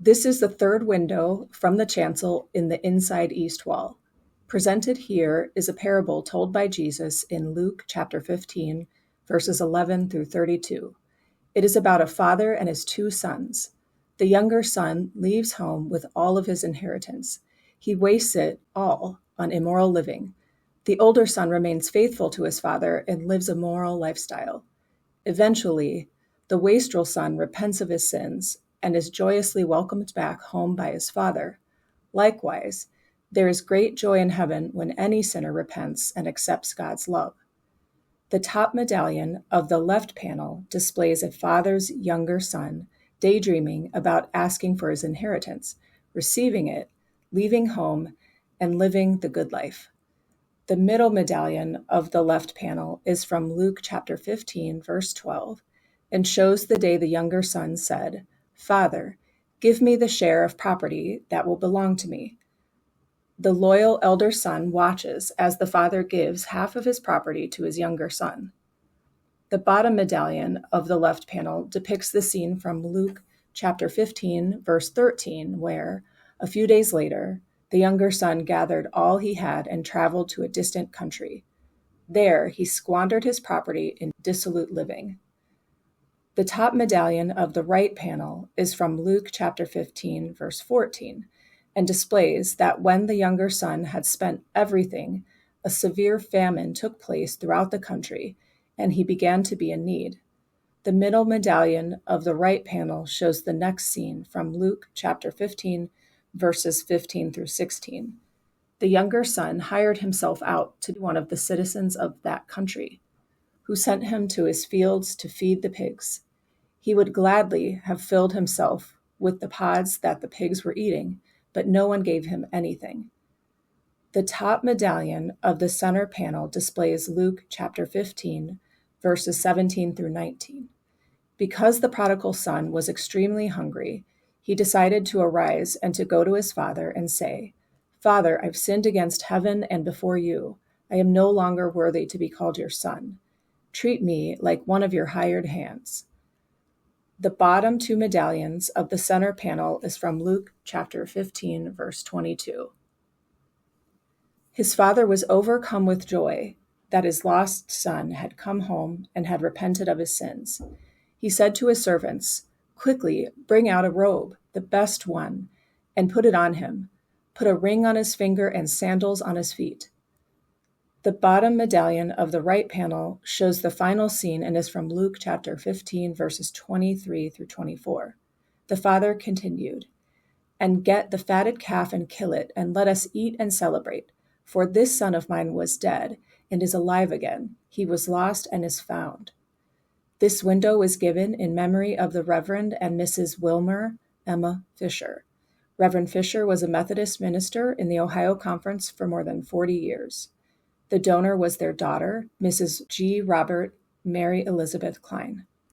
This is the third window from the chancel in the inside east wall. Presented here is a parable told by Jesus in Luke chapter 15, verses 11 through 32. It is about a father and his two sons. The younger son leaves home with all of his inheritance. He wastes it all on immoral living. The older son remains faithful to his father and lives a moral lifestyle. Eventually, the wastrel son repents of his sins and is joyously welcomed back home by his father. Likewise, there is great joy in heaven when any sinner repents and accepts God's love. The top medallion of the left panel displays a father's younger son daydreaming about asking for his inheritance, receiving it, leaving home, and living the good life. The middle medallion of the left panel is from Luke chapter 15, verse 12, and shows the day the younger son said, "Father, give me the share of property that will belong to me." The loyal elder son watches as the father gives half of his property to his younger son. The bottom medallion of the left panel depicts the scene from Luke chapter 15, verse 13, where, a few days later, the younger son gathered all he had and traveled to a distant country. There, he squandered his property in dissolute living. The top medallion of the right panel is from Luke chapter 15, verse 14, and displays that when the younger son had spent everything, a severe famine took place throughout the country, and he began to be in need. The middle medallion of the right panel shows the next scene from Luke chapter 15, verses 15 through 16. The younger son hired himself out to be one of the citizens of that country, who sent him to his fields to feed the pigs. He would gladly have filled himself with the pods that the pigs were eating, but no one gave him anything. The top medallion of the center panel displays Luke chapter 15, verses 17 through 19. Because the prodigal son was extremely hungry, he decided to arise and to go to his father and say, "Father, I've sinned against heaven and before you. I am no longer worthy to be called your son. Treat me like one of your hired hands." The bottom two medallions of the center panel is from Luke chapter 15, verse 22. His father was overcome with joy that his lost son had come home and had repented of his sins. He said to his servants, "Quickly, bring out a robe, the best one, and put it on him. Put a ring on his finger and sandals on his feet." The bottom medallion of the right panel shows the final scene and is from Luke chapter 15, verses 23 through 24. The father continued, "And get the fatted calf and kill it, and let us eat and celebrate. For this son of mine was dead and is alive again. He was lost and is found." This window was given in memory of the Reverend and Mrs. Wilmer Emma Fisher. Reverend Fisher was a Methodist minister in the Ohio Conference for more than 40 years. The donor was their daughter, Mrs. G. Robert Mary Elizabeth Klein.